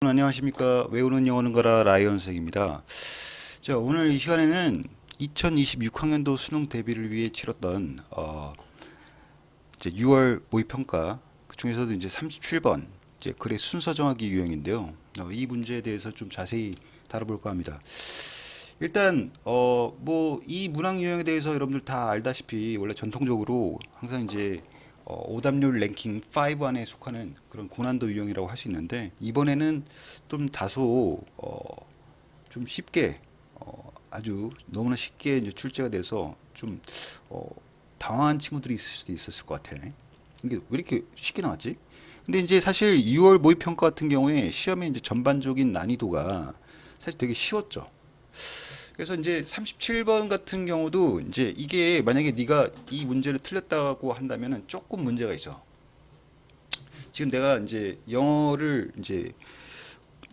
안녕하십니까. 외우는 영어는 거라 라이언 선생입니다. 자, 오늘 이 시간에는 2026학년도 수능 대비를 위해 치렀던 이제 6월 모의평가 그 중에서도 이제 37번 이제 글의 순서 정하기 유형인데요. 이 문제에 대해서 좀 자세히 다뤄볼까 합니다. 일단 뭐 이 문항 유형에 대해서 여러분들 다 알다시피 원래 전통적으로 항상 이제 오답률 랭킹 5 안에 속하는 그런 고난도 유형이라고 할 수 있는데, 이번에는 좀 다소 좀 쉽게 아주 너무나 쉽게 이제 출제가 돼서 좀 당황한 친구들이 있을 수도 있었을 것 같아. 이게 왜 이렇게 쉽게 나왔지? 근데 이제 사실 6월 모의평가 같은 경우에 시험의 이제 전반적인 난이도가 사실 되게 쉬웠죠. 그래서 이제 37번 같은 경우도 이제 이게 만약에 네가 이 문제를 틀렸다고 한다면은 조금 문제가 있어. 지금 내가 이제 영어를 이제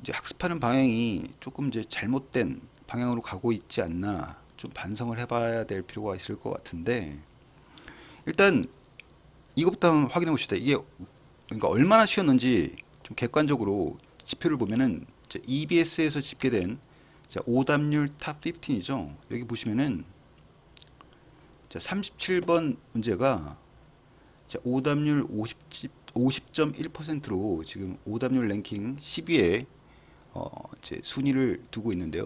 학습하는 방향이 조금 이제 잘못된 방향으로 가고 있지 않나 좀 반성을 해봐야 될 필요가 있을 것 같은데, 일단 이것부터 한번 확인해 봅시다. 이게 그러니까 얼마나 쉬웠는지 좀 객관적으로 지표를 보면은 EBS에서 집계된 오답률 탑 15이죠. 여기 보시면은 37번 문제가 오답률 50.1%로 지금 오답률 랭킹 10위에 이제 순위를 두고 있는데요.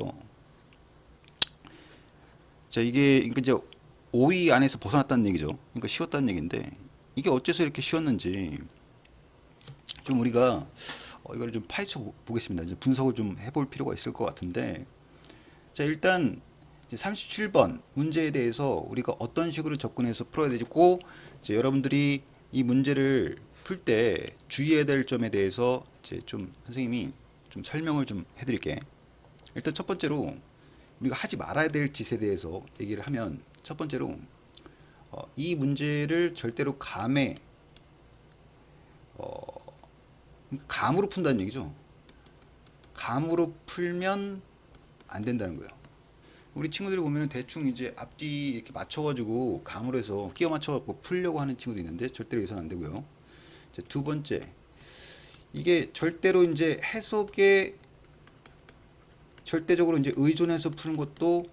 자, 이게 그러니까 이제 5위 안에서 벗어났다는 얘기죠. 그러니까 쉬웠다는 얘기인데, 이게 어째서 이렇게 쉬웠는지 좀 우리가 이거를 좀 파헤쳐 보겠습니다. 이제 분석을 좀 해볼 필요가 있을 것 같은데, 자, 일단 37번 문제에 대해서 우리가 어떤 식으로 접근해서 풀어야 되고, 이제 여러분들이 이 문제를 풀 때 주의해야 될 점에 대해서 이제 좀 선생님이 좀 설명을 좀 해드릴게. 일단 첫 번째로 우리가 하지 말아야 될 짓에 대해서 얘기를 하면, 첫 번째로 이 문제를 절대로 그러니까 감으로 푼다는 얘기죠. 감으로 풀면 안 된다는 거예요. 우리 친구들이 보면 대충 이제 앞뒤 이렇게 맞춰가지고 감으로 해서 끼워 맞춰갖고 풀려고 하는 친구도 있는데, 절대로 해서는 안 되고요. 이제 두 번째, 이게 절대로 이제 해석에 절대적으로 이제 의존해서 푸는 것도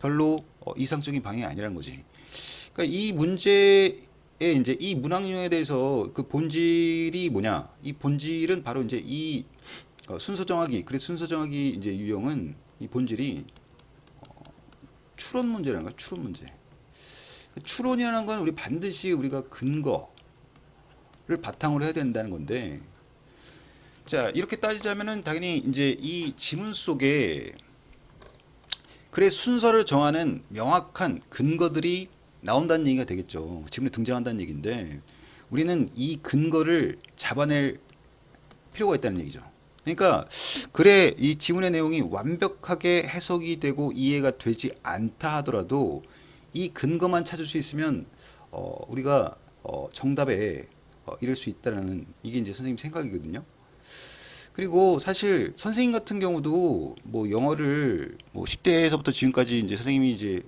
별로 이상적인 방향이 아니라는 거지. 그러니까 이 문제에 이제 이 문항류에 대해서 그 본질이 뭐냐? 이 본질은 바로 이제 이 순서 정하기, 그래서 순서 정하기 이제 유형은 이 본질이 추론 문제라는 거야. 추론 문제. 추론이라는 건 우리 반드시 우리가 근거를 바탕으로 해야 된다는 건데, 자, 이렇게 따지자면은 당연히 이제 이 지문 속에 글의 순서를 정하는 명확한 근거들이 나온다는 얘기가 되겠죠. 지문에 등장한다는 얘기인데, 우리는 이 근거를 잡아낼 필요가 있다는 얘기죠. 그러니까 글의 이 지문의 내용이 완벽하게 해석이 되고 이해가 되지 않다 하더라도 이 근거만 찾을 수 있으면 우리가 정답에 이를 수 있다는, 이게 이제 선생님 생각이거든요. 그리고 사실 선생님 같은 경우도 뭐 영어를 뭐 10대에서부터 지금까지 이제 선생님이 이제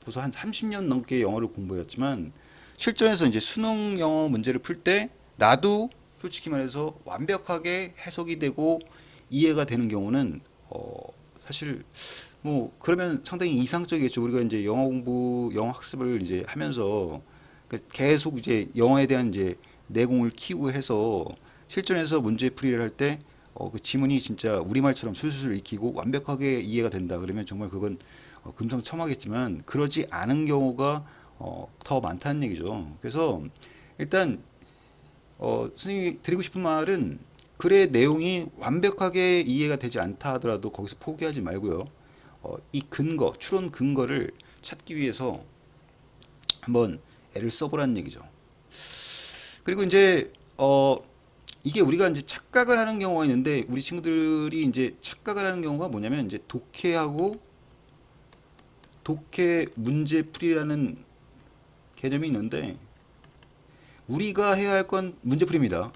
벌써 한 30년 넘게 영어를 공부했지만, 실전에서 이제 수능 영어 문제를 풀 때 나도 솔직히 말해서 완벽하게 해석이 되고 이해가 되는 경우는 사실 뭐 그러면 상당히 이상적이겠죠. 우리가 이제 영어 공부, 영어 학습을 이제 하면서 계속 이제 영어에 대한 이제 내공을 키우고 해서 실전에서 문제 풀이를 할 때 그 지문이 진짜 우리말처럼 술술 익히고 완벽하게 이해가 된다 그러면 정말 그건 금상첨화겠지만, 그러지 않은 경우가 더 많다는 얘기죠. 그래서 일단 선생님이 드리고 싶은 말은, 글의 내용이 완벽하게 이해가 되지 않다 하더라도 거기서 포기하지 말고요. 이 근거, 추론 근거를 찾기 위해서 한번 애를 써보라는 얘기죠. 그리고 이제 이게 우리가 이제 착각을 하는 경우가 있는데, 우리 친구들이 이제 착각을 하는 경우가 뭐냐면, 이제 독해하고 독해 문제풀이라는 개념이 있는데, 우리가 해야 할 건 문제풀이입니다.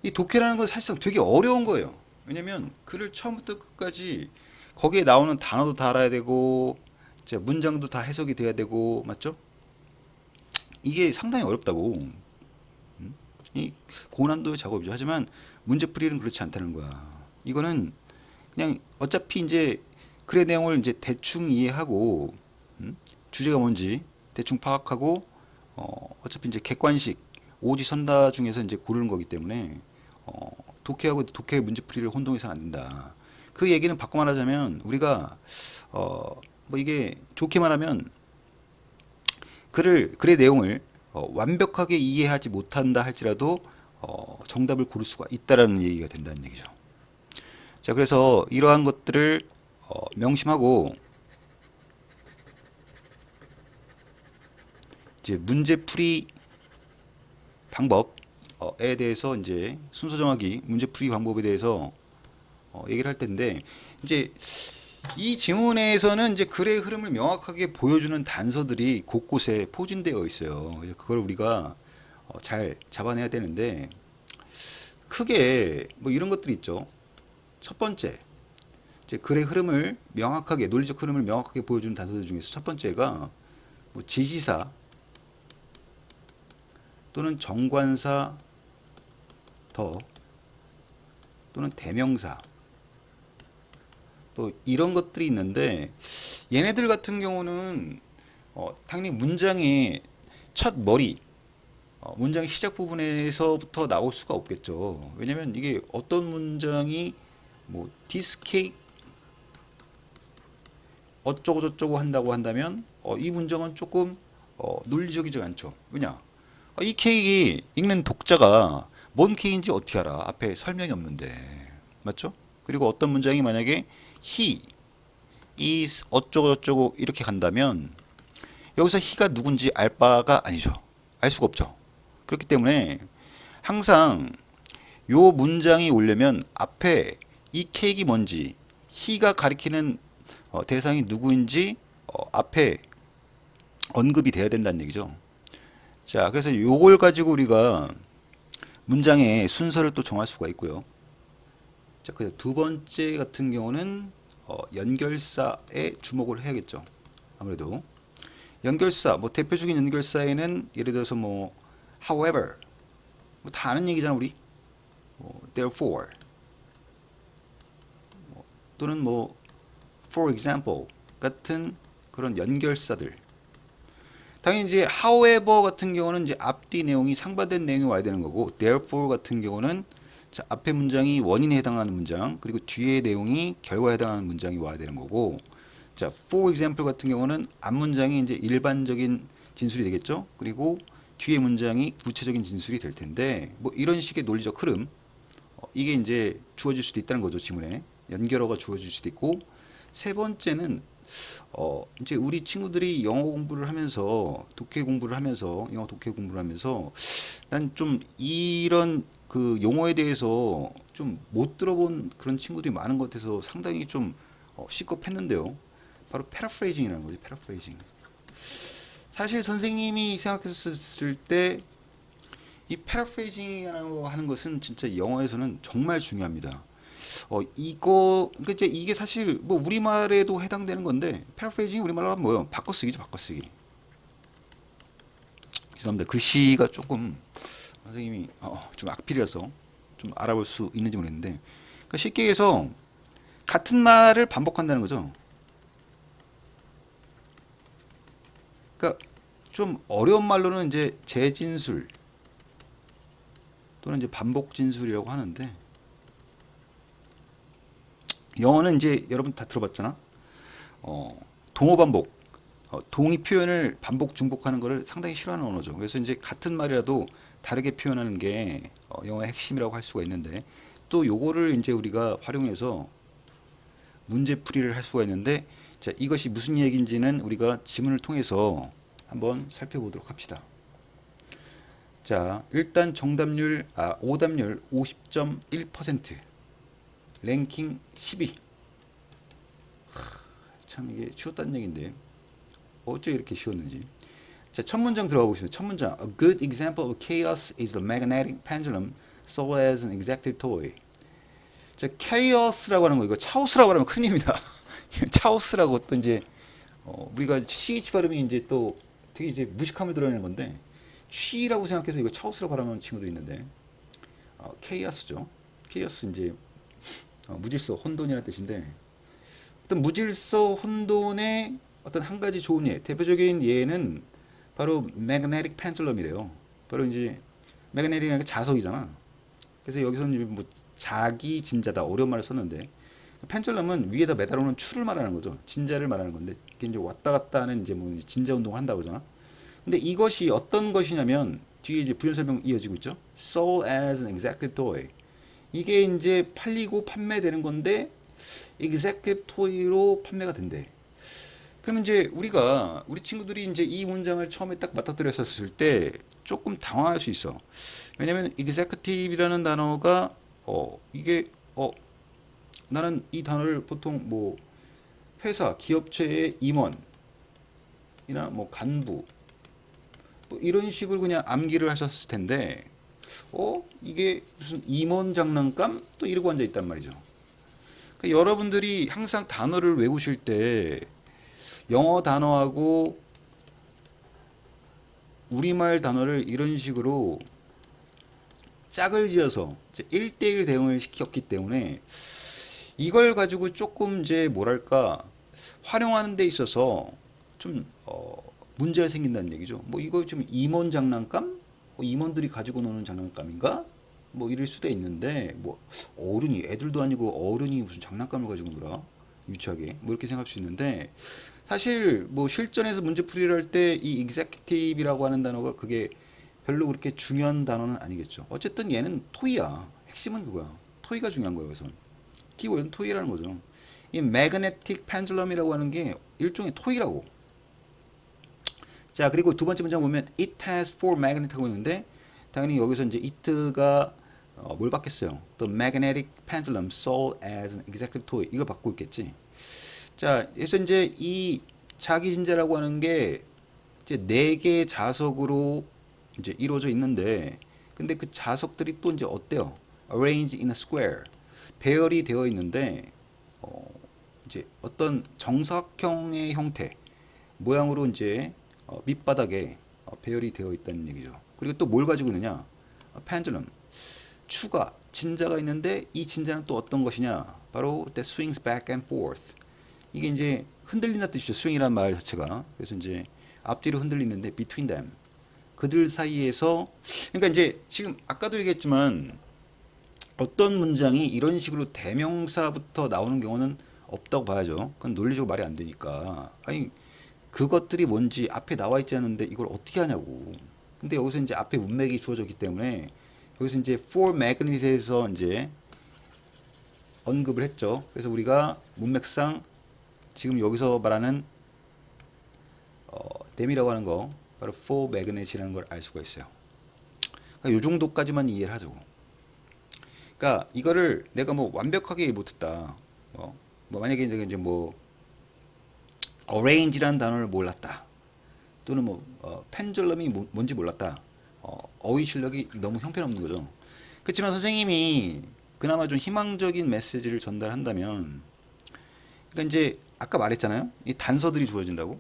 이 독해라는 건 사실상 되게 어려운 거예요. 왜냐면 글을 처음부터 끝까지 거기에 나오는 단어도 다 알아야 되고, 문장도 다 해석이 돼야 되고, 맞죠? 이게 상당히 어렵다고. 이 고난도의 작업이죠. 하지만 문제풀이는 그렇지 않다는 거야. 이거는 그냥 어차피 이제 글의 내용을 이제 대충 이해하고 주제가 뭔지 대충 파악하고 어차피 이제 객관식 오지선다 중에서 이제 고르는 거기 때문에 독해하고 독해 문제풀이를 혼동해서는 안 된다. 그 얘기는 바꿔 말하자면 우리가 뭐 이게 좋게 말하면 글의 내용을 완벽하게 이해하지 못한다 할지라도 정답을 고를 수가 있다라는 얘기가 된다는 얘기죠. 자, 그래서 이러한 것들을 명심하고 이제 문제풀이 방법에 대해서 이제 순서 정하기 문제풀이 방법에 대해서 얘기를 할 텐데 이제 이 지문에서는 이제 글의 흐름을 명확하게 보여주는 단서들이 곳곳에 포진되어 있어요. 그래서 그걸 우리가 잘 잡아내야 되는데 크게 뭐 이런 것들이 있죠. 첫 번째, 이제 글의 흐름을 명확하게 논리적 흐름을 명확하게 보여주는 단서들 중에서 첫 번째가 뭐 지시사 또는 정관사 더 또는 대명사 또 이런 것들이 있는데 얘네들 같은 경우는 당연히 문장의 첫 머리 문장의 시작 부분에서부터 나올 수가 없겠죠. 왜냐면 이게 어떤 문장이 뭐 this cake 어쩌고 저쩌고 한다고 한다면 이 문장은 조금 논리적이지 않죠. 왜냐? 이 케이크 읽는 독자가 뭔 케이크인지 어떻게 알아? 앞에 설명이 없는데. 맞죠? 그리고 어떤 문장이 만약에 he is 어쩌고 저쩌고 이렇게 간다면 여기서 he가 누군지 알 바가 아니죠. 알 수가 없죠. 그렇기 때문에 항상 요 문장이 오려면 앞에 이 케이크가 뭔지 he가 가리키는 대상이 누구인지 앞에 언급이 돼야 된다는 얘기죠. 자, 그래서 요걸 가지고 우리가 문장의 순서를 또 정할 수가 있고요. 자, 그래서 두 번째 같은 경우는 연결사에 주목을 해야겠죠. 아무래도 연결사, 뭐 대표적인 연결사에는 예를 들어서 뭐 however, 뭐 다 아는 얘기잖아 우리. therefore, 또는 뭐 for example 같은 그런 연결사들. 당연히 이제 however 같은 경우는 이제 앞뒤 내용이 상반된 내용이 와야 되는 거고 therefore 같은 경우는 자, 앞에 문장이 원인에 해당하는 문장 그리고 뒤에 내용이 결과에 해당하는 문장이 와야 되는 거고 자, for example 같은 경우는 앞 문장이 이제 일반적인 진술이 되겠죠. 그리고 뒤에 문장이 구체적인 진술이 될 텐데 뭐 이런 식의 논리적 흐름 이게 이제 주어질 수도 있다는 거죠. 지문에 연결어가 주어질 수도 있고 세 번째는 이제 우리 친구들이 영어 공부를 하면서 독해 공부를 하면서 영어 독해 공부를 하면서 난 좀 이런 그 용어에 대해서 좀 못 들어본 그런 친구들이 많은 것 같아서 상당히 좀 시겁했는데요. 바로 패러프레이징이라는 거지. 패러프레이징. 사실 선생님이 생각했을 때 이 패러프레이징이라고 하는 것은 진짜 영어에서는 정말 중요합니다. 그러니까 이제 이게 사실 뭐 우리말에도 해당되는 건데 패러프레이징이 우리말로 하면 뭐예요? 바꿔쓰기죠, 바꿔쓰기. 죄송합니다. 글씨가 조금 선생님이 좀 악필이라서 좀 알아볼 수 있는지 모르겠는데 그러니까 쉽게 해서 같은 말을 반복한다는 거죠. 그러니까 좀 어려운 말로는 이제 재진술 또는 이제 반복 진술이라고 하는데 영어는 이제 여러분 다 들어봤잖아. 동어 반복, 동의 표현을 반복 중복하는 것을 상당히 싫어하는 언어죠. 그래서 이제 같은 말이라도 다르게 표현하는 게 영어의 핵심이라고 할 수가 있는데 또 요거를 이제 우리가 활용해서 문제풀이를 할 수가 있는데 자, 이것이 무슨 얘기인지는 우리가 지문을 통해서 한번 살펴보도록 합시다. 자, 일단 오답률 50.1%, 랭킹 10위. 참 이게 쉬웠다는 얘기인데 어째 이렇게 쉬웠는지. 자, 첫 문장 들어가 보겠습니다. 첫 문장. A good example of chaos is the magnetic pendulum sold as an exactive toy. 자, chaos라고 하는 거 이거 차오스라고 하면 큰일입니다. 차오스라고 또 이제 우리가 CH 발음이 이제 또 되게 이제 무식함을 드러내는 건데 취라고 생각해서 이거 차오스라고 발음하는 친구도 있는데 chaos죠. 케이오스 이제 무질서 혼돈이라는 뜻인데, 어떤 무질서 혼돈의 어떤 한 가지 좋은 예, 대표적인 예는 바로 magnetic pendulum이래요. 바로 이제 magnetic이라는 게 자석이잖아. 그래서 여기서는 뭐 자기 진자다 어려운 말을 썼는데, 펜줄럼은 위에다 매달아놓은 추를 말하는 거죠. 진자를 말하는 건데, 이게 이제 왔다 갔다 하는 이제 뭐 진자 운동을 한다고 하잖아. 근데 이것이 어떤 것이냐면 뒤에 이제 부연 설명 이어지고 있죠. Sold as an executive toy. 이게 이제 팔리고 판매되는 건데 executive toy로 판매가 된대. 그러면 이제 우리 친구들이 이제 이 문장을 처음에 딱 맞닥뜨렸었을 때 조금 당황할 수 있어. 왜냐면 executive이라는 단어가 이게 나는 이 단어를 보통 뭐 회사, 기업체의 임원이나 뭐 간부 뭐 이런 식으로 그냥 암기를 하셨을 텐데 이게 무슨 임원 장난감 또 이러고 앉아 있단 말이죠. 그러니까 여러분들이 항상 단어를 외우실 때 영어 단어하고 우리말 단어를 이런 식으로 짝을 지어서 1대1 대응을 시켰기 때문에 이걸 가지고 조금 이제 뭐랄까 활용하는 데 있어서 좀 문제가 생긴다는 얘기죠. 뭐 이거 좀 임원 장난감? 임원들이 가지고 노는 장난감인가? 뭐 이럴 수도 있는데 뭐 어른이 애들도 아니고 어른이 무슨 장난감을 가지고 놀아? 유치하게 뭐 이렇게 생각할 수 있는데 사실 뭐 실전에서 문제풀이를 할 때 이 executive이라고 하는 단어가 그게 별로 그렇게 중요한 단어는 아니겠죠. 어쨌든 얘는 토이야. 핵심은 그거야. 토이가 중요한 거예요. 그래서 키워드는 토이라는 거죠. 이 magnetic pendulum이라고 하는 게 일종의 토이라고. 자, 그리고 두 번째 문장 보면 it has four magnet 하고 있는데 당연히 여기서 이제 it가 뭘 받겠어요? The magnetic pendulum sold as an executive toy. 이걸 받고 있겠지. 자, 그래서 이제 이 자기 진자라고 하는 게 이제 네 개의 자석으로 이제 이루어져 있는데, 근데 그 자석들이 또 이제 어때요? Arranged in a square. 배열이 되어 있는데, 이제 어떤 정사각형의 형태, 모양으로 이제 밑바닥에 배열이 되어 있다는 얘기죠. 그리고 또 뭘 가지고 있느냐? pendulum. 추가, 진자가 있는데 이 진자는 또 어떤 것이냐? 바로 that swings back and forth. 이게 이제 흔들린다 뜻이죠. swing이라는 말 자체가. 그래서 이제 앞뒤로 흔들리는데 between them. 그들 사이에서 그러니까 이제 지금 아까도 얘기했지만 어떤 문장이 이런 식으로 대명사부터 나오는 경우는 없다고 봐야죠. 그건 논리적으로 말이 안 되니까. 아니 그것들이 뭔지 앞에 나와 있지 않은데 이걸 어떻게 하냐고. 근데 여기서 이제 앞에 문맥이 주어졌기 때문에 여기서 이제 for magnet에서 이제 언급을 했죠. 그래서 우리가 문맥상 지금 여기서 말하는 them이라고 하는 거 바로 for magnet이라는 걸 알 수가 있어요. 그러니까 요 정도까지만 이해를 하자고. 그러니까 이거를 내가 뭐 완벽하게 못했다. 뭐 만약에 이제 뭐 arrange라는 단어를 몰랐다. 또는 뭐 펜줄럼이 뭔지 몰랐다. 어휘 실력이 너무 형편없는 거죠. 그렇지만 선생님이 그나마 좀 희망적인 메시지를 전달한다면, 그러니까 이제 아까 말했잖아요. 이 단서들이 주어진다고.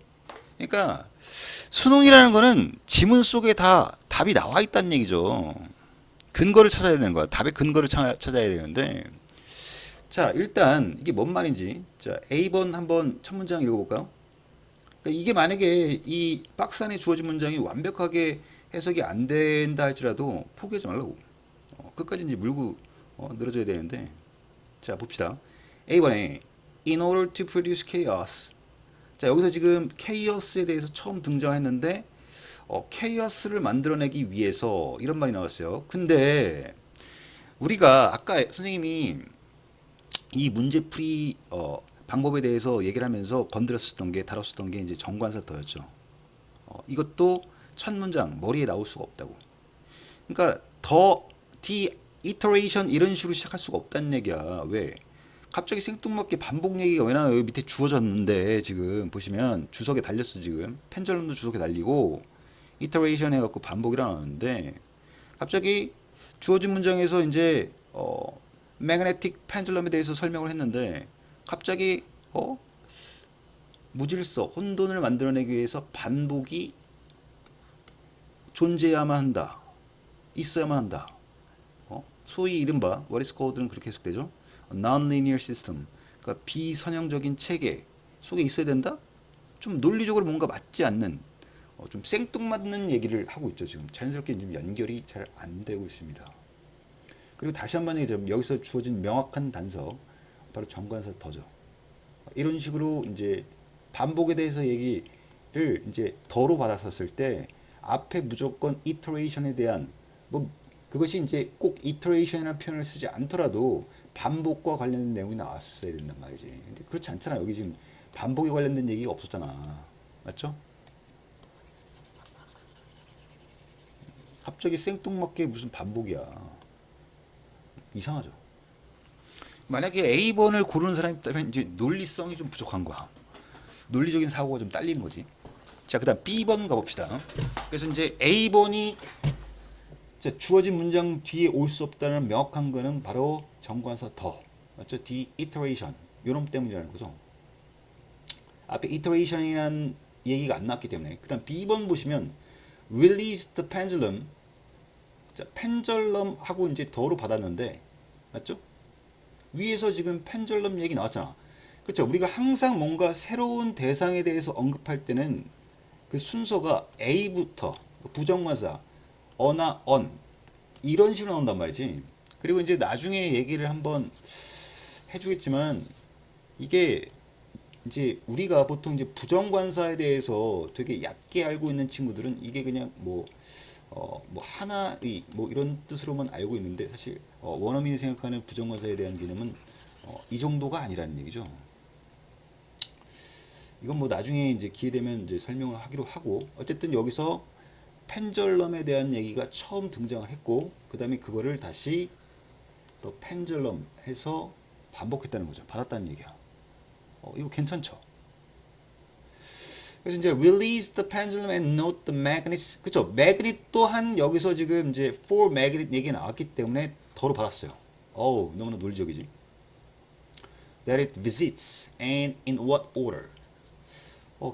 그러니까 수능이라는 거는 지문 속에 다 답이 나와 있다는 얘기죠. 근거를 찾아야 되는 거야. 답의 근거를 찾아야 되는데, 자 일단 이게 뭔 말인지 자 A번 한번 첫 문장 읽어볼까요? 그러니까 이게 만약에 이 박스 안에 주어진 문장이 완벽하게 해석이 안 된다 할지라도 포기하지 말라고. 끝까지 이제 물고 늘어져야 되는데, 자 봅시다. A번에 in order to produce chaos. 자 여기서 지금 chaos에 대해서 처음 등장했는데 chaos를 만들어내기 위해서 이런 말이 나왔어요. 근데 우리가 아까 선생님이 이 문제풀이 방법에 대해서 얘기를 하면서 건드렸었던 게 다뤘었던 게 이제 정관사터였죠. 이것도 첫 문장 머리에 나올 수가 없다고. 그러니까 the iteration 이런 식으로 시작할 수가 없다는 얘기야. 왜? 갑자기 생뚱맞게 반복 얘기가 왜 나와요? 여기 밑에 주어졌는데 지금 보시면 주석에 달렸어. 지금 펜줄럼도 주석에 달리고 iteration 해갖고 반복이라 나왔는데 갑자기 주어진 문장에서 이제 magnetic pendulum에 대해서 설명을 했는데 갑자기 무질서 혼돈을 만들어내기 위해서 반복이 존재해야만 한다, 있어야만 한다. 소위 이른바 what is called는 그렇게 해석되죠. non-linear system. 그러니까 비선형적인 체계 속에 있어야 된다? 좀 논리적으로 뭔가 맞지 않는 좀 생뚱맞는 얘기를 하고 있죠. 지금 자연스럽게 지금 연결이 잘 안 되고 있습니다. 그리고 다시 한번 얘기하자면 여기서 주어진 명확한 단서 바로 정관사 더죠. 이런 식으로 이제 반복에 대해서 얘기를 이제 더로 받았었을 때 앞에 무조건 iteration에 대한 뭐 그것이 이제 꼭 iteration이라는 표현을 쓰지 않더라도 반복과 관련된 내용이 나왔어야 된단 말이지. 근데 그렇지 않잖아. 여기 지금 반복에 관련된 얘기가 없었잖아. 맞죠? 갑자기 생뚱맞게 무슨 반복이야. 이상하죠. 만약에 A번을 고르는 사람이 있다면 이제 논리성이 좀 부족한 거야. 논리적인 사고가 좀 딸리는 거지. 자, 그 다음 B번 가봅시다. 그래서 이제 A번이 주어진 문장 뒤에 올 수 없다는 명확한 거는 바로 정관사 더. 맞죠? The iteration. 요놈 때문이라는 거죠. 앞에 iteration이라는 얘기가 안 나왔기 때문에. 그 다음 B번 보시면 release the pendulum. 자, 펜절럼하고 이제 더로 받았는데, 맞죠? 위에서 지금 펜절럼 얘기 나왔잖아. 그렇죠? 우리가 항상 뭔가 새로운 대상에 대해서 언급할 때는 그 순서가 A부터 부정관사, 어나 언 이런 식으로 나온단 말이지. 그리고 이제 나중에 얘기를 한번 해주겠지만 이게 이제 우리가 보통 이제 부정관사에 대해서 되게 얕게 알고 있는 친구들은 이게 그냥 뭐 하나의 뭐 이런 뜻으로만 알고 있는데 사실 원어민이 생각하는 부정관사에 대한 개념은 이 정도가 아니라는 얘기죠. 이건 뭐 나중에 이제 기회 되면 이제 설명을 하기로 하고 어쨌든 여기서 펜절럼에 대한 얘기가 처음 등장을 했고 그 다음에 그거를 다시 또 펜절럼 해서 반복했다는 거죠. 받았다는 얘기야. 이거 괜찮죠? 그래서 이제 release the pendulum and note the magnet. 그쵸? magnet 또한 여기서 지금 이제 for magnet 얘기 나왔기 때문에 더로 받았어요. 어우, 너무나 논리적이지. That it visits and in what order.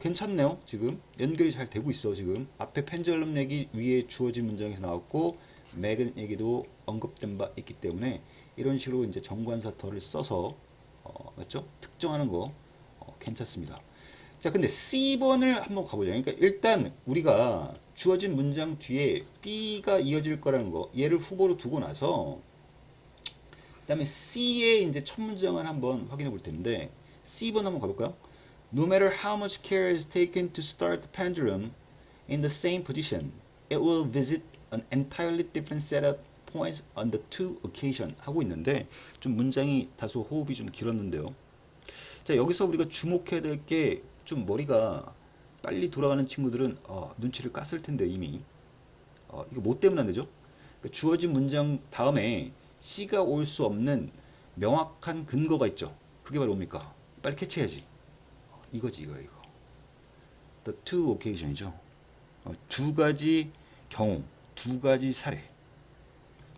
괜찮네요. 지금 연결이 잘 되고 있어. 지금 앞에 펜줄럼 얘기 위에 주어진 문장에서 나왔고 magnet 얘기도 언급된 바 있기 때문에 이런 식으로 이제 정관사 더를 써서 맞죠? 특정하는 거 괜찮습니다. 자, 근데 C번을 한번 가보자. 그러니까 일단 우리가 주어진 문장 뒤에 B가 이어질 거라는 거, 얘를 후보로 두고 나서 그 다음에 C의 이제 첫 문장을 한번 확인해 볼 텐데 C번 한번 가볼까요? No matter how much care is taken to start the pendulum in the same position, it will visit an entirely different set of points on the two occasions 하고 있는데 좀 문장이 다소 호흡이 좀 길었는데요. 자, 여기서 우리가 주목해야 될 게 좀 머리가 빨리 돌아가는 친구들은 눈치를 깠을 텐데 이미 이거 뭐 때문에 안 되죠? 그러니까 주어진 문장 다음에 C가 올 수 없는 명확한 근거가 있죠. 그게 바로 뭡니까? 빨리 캐치해야지. 이거지 이거. The two occasion이죠. 두 가지 경우, 두 가지 사례.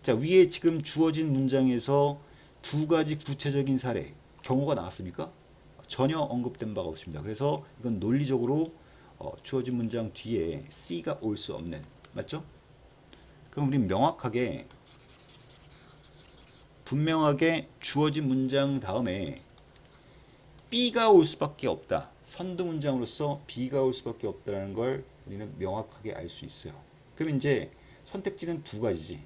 자, 위에 지금 주어진 문장에서 두 가지 구체적인 사례, 경우가 나왔습니까? 전혀 언급된 바가 없습니다. 그래서 이건 논리적으로 주어진 문장 뒤에 C가 올 수 없는, 맞죠? 그럼 우리 명확하게 분명하게 주어진 문장 다음에 B가 올 수밖에 없다. 선두 문장으로서 B가 올 수밖에 없다는 걸 우리는 명확하게 알 수 있어요. 그럼 이제 선택지는 두 가지지.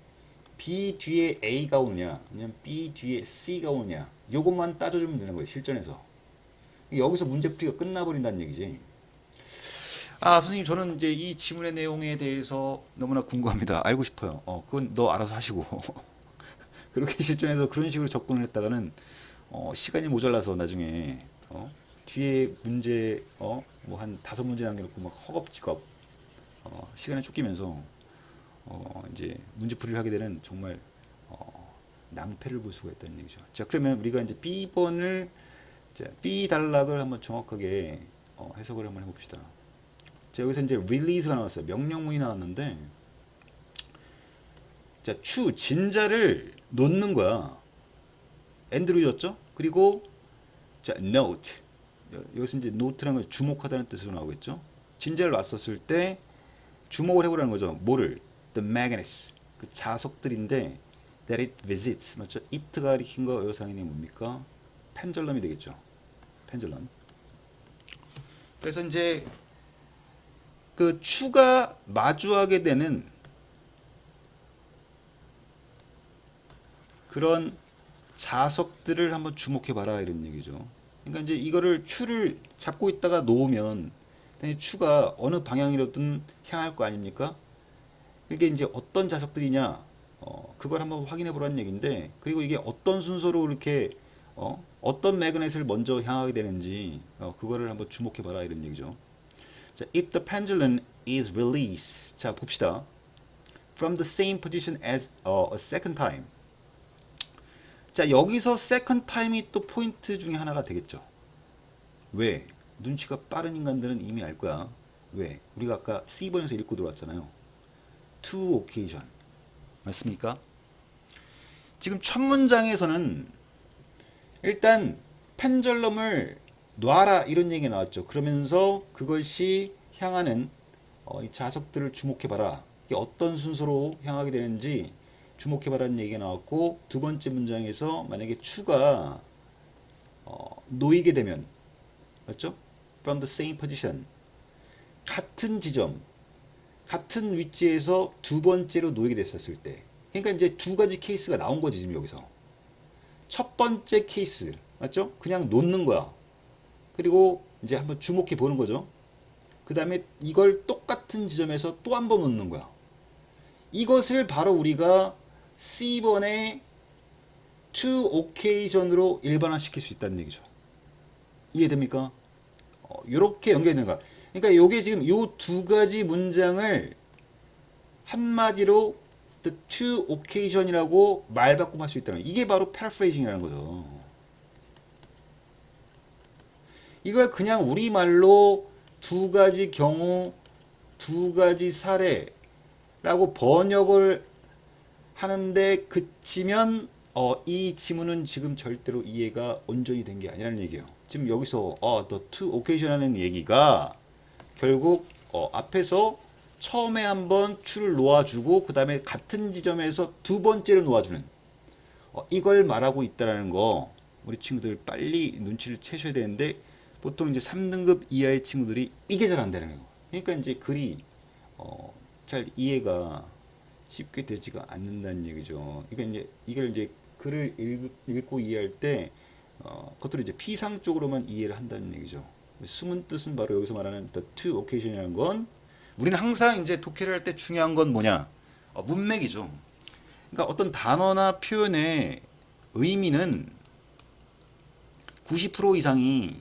B 뒤에 A가 오느냐, 아니면 B 뒤에 C가 오느냐. 요것만 따져주면 되는 거예요. 실전에서. 여기서 문제풀이가 끝나버린다는 얘기지. 선생님, 저는 이제 이 지문의 내용에 대해서 너무나 궁금합니다. 알고 싶어요. 그건 너 알아서 하시고. 그렇게 실전에서 그런 식으로 접근을 했다가는 시간이 모자라서 나중에 뒤에 문제 뭐 한 5문제 남겨놓고 막 허겁지겁 시간에 쫓기면서 이제 문제풀이를 하게 되는 정말 낭패를 볼 수가 있다는 얘기죠. 자, 그러면 우리가 이제 B번을 B 단락을 한번 정확하게 해석을 한번 해봅시다. 자, 여기서 이제 release가 나왔어요. 명령문이 나왔는데, 자, 진자를 놓는 거야. and로 였죠? 그리고 자, note. 여기서 이제 note라는 건 주목하다는 뜻으로 나오겠죠? 진자를 놨었을 때 주목을 해보라는 거죠. 뭐를? The magnets. 그 자석들인데, that it visits. 맞죠? it가 가리킨 거 여기서 상인이 뭡니까? 펜들럼이 되겠죠. 펜들럼. 그래서 이제 그 추가 마주하게 되는 그런 자석들을 한번 주목해 봐라 이런 얘기죠. 그러니까 이제 이거를 추를 잡고 있다가 놓으면 추가 어느 방향이로든 향할 거 아닙니까? 이게 이제 어떤 자석들이냐, 그걸 한번 확인해 보라는 얘기인데, 그리고 이게 어떤 순서로 이렇게 어떤 매그넷을 먼저 향하게 되는지 그거를 한번 주목해 봐라 이런 얘기죠. 자, if the pendulum is released, 자 봅시다. From the same position as a second time. 자, 여기서 second time이 또 포인트 중에 하나가 되겠죠. 왜? 눈치가 빠른 인간들은 이미 알 거야. 왜? 우리가 아까 C번에서 읽고 들어왔잖아요. To occasion. 맞습니까? 지금 첫 문장에서는 일단 펜절럼을 놔라 이런 얘기가 나왔죠. 그러면서 그것이 향하는 이 자석들을 주목해봐라. 이게 어떤 순서로 향하게 되는지 주목해봐라는 얘기가 나왔고, 두 번째 문장에서 만약에 추가 놓이게 되면, 맞죠? From the same position. 같은 지점, 같은 위치에서 두 번째로 놓이게 됐었을 때. 그러니까 이제 두 가지 케이스가 나온 거지, 지금 여기서. 첫 번째 케이스, 맞죠? 그냥 놓는 거야. 그리고 이제 한번 주목해 보는 거죠. 그 다음에 이걸 똑같은 지점에서 또 한 번 놓는 거야. 이것을 바로 우리가 C번의 to occasion으로 일반화시킬 수 있다는 얘기죠. 이해됩니까? 이렇게 연결되는 거야. 그러니까 요게 지금 요 두 가지 문장을 한마디로 the to occasion이라고 말바꿈할 수 있다는 거야. 이게 바로 paraphrasing이라는 거죠. 이걸 그냥 우리말로 두 가지 경우, 두 가지 사례라고 번역을 하는데 그치면 이 지문은 지금 절대로 이해가 온전히 된 게 아니라는 얘기예요. 지금 여기서 the to occasion 하는 얘기가 결국 앞에서 처음에 한번 추를 놓아주고 그 다음에 같은 지점에서 두 번째로 놓아주는 이걸 말하고 있다라는 거 우리 친구들 빨리 눈치를 채셔야 되는데, 보통 이제 3등급 이하의 친구들이 이게 잘 안 되는 거예요. 그러니까 이제 글이 잘 이해가 쉽게 되지가 않는다는 얘기죠. 그러니까 이제 이걸 이제 글을 읽고 이해할 때 그것들을 이제 피상적으로만 이해를 한다는 얘기죠. 숨은 뜻은 바로 여기서 말하는 the to occasion이라는 건, 우리는 항상 이제 독해를 할 때 중요한 건 뭐냐? 문맥이죠. 그러니까 어떤 단어나 표현의 의미는 90% 이상이,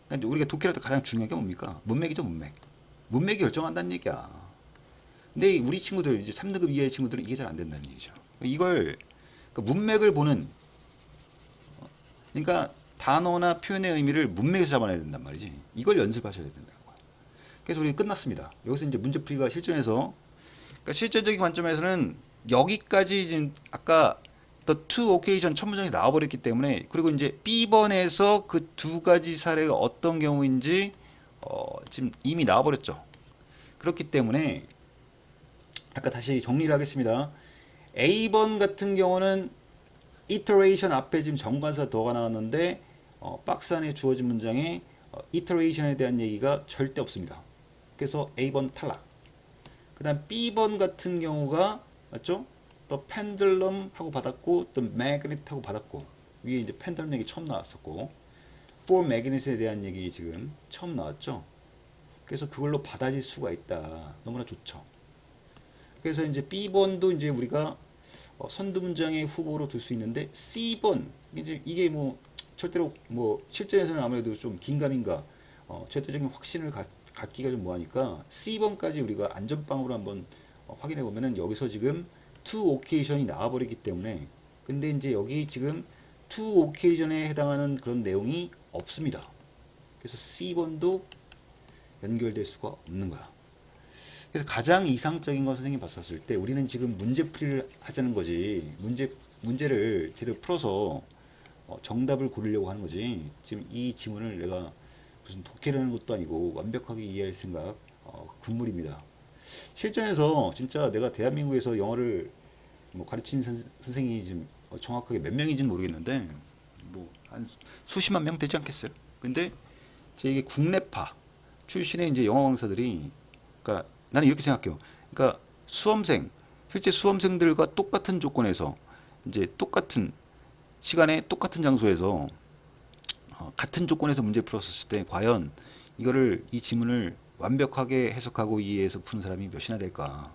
그러니까 우리가 독해를 할 때 가장 중요한 게 뭡니까? 문맥이죠, 문맥. 문맥이 결정한다는 얘기야. 근데 우리 친구들, 이제 3등급 이하의 친구들은 이게 잘 안 된다는 얘기죠. 이걸, 그 문맥을 보는, 그러니까 단어나 표현의 의미를 문맥에서 잡아내야 된단 말이지. 이걸 연습하셔야 된다는 거야. 그래서 우리 끝났습니다. 여기서 이제 문제풀이가 실전에서, 그러니까 실전적인 관점에서는 여기까지 지금 아까 the to occasion 첫 문장에서 나와버렸기 때문에, 그리고 이제 B번에서 그 두 가지 사례가 어떤 경우인지 지금 이미 나와버렸죠. 그렇기 때문에 아까 다시 정리를 하겠습니다. A번 같은 경우는 iteration 앞에 지금 정관사 더가 나왔는데 박스 안에 주어진 문장에 iteration에 대한 얘기가 절대 없습니다. 그래서 A번 탈락. 그 다음 B번 같은 경우가 맞죠? 또 pendulum 하고 받았고 또 magnet 하고 받았고, 위에 이제 pendulum 얘기 처음 나왔었고 for magnet에 대한 얘기 지금 처음 나왔죠. 그래서 그걸로 받아질 수가 있다. 너무나 좋죠. 그래서 이제 B번도 이제 우리가 선두 문장의 후보로 둘 수 있는데, C번 이게 뭐 절대로 뭐 실전에서는 아무래도 좀 긴가민가 절대적인 확신을 갖기가 좀 뭐하니까 C번까지 우리가 안전빵으로 한번 확인해 보면은 여기서 지금 to occasion이 나와버리기 때문에, 근데 이제 여기 지금 to occasion에 해당하는 그런 내용이 없습니다. 그래서 C번도 연결될 수가 없는 거야. 그래서 가장 이상적인 건 선생님이 봤었을 때 우리는 지금 문제풀이를 하자는 거지, 문제를 제대로 풀어서 정답을 고르려고 하는 거지. 지금 이 지문을 내가 무슨 독해를 하는 것도 아니고 완벽하게 이해할 생각 금물입니다. 실전에서 진짜 내가 대한민국에서 영어를 뭐 가르치는 선생님이 지금 정확하게 몇 명인지는 모르겠는데 뭐 한 수십만 명 되지 않겠어요? 근데 제 이게 국내파 출신의 이제 영어 강사들이, 그러니까 나는 이렇게 생각해요. 그러니까 수험생, 실제 수험생들과 똑같은 조건에서 이제 똑같은 시간에 똑같은 장소에서 같은 조건에서 문제 풀었을 때 과연 이거를 이 지문을 완벽하게 해석하고 이해해서 푸는 사람이 몇이나 될까?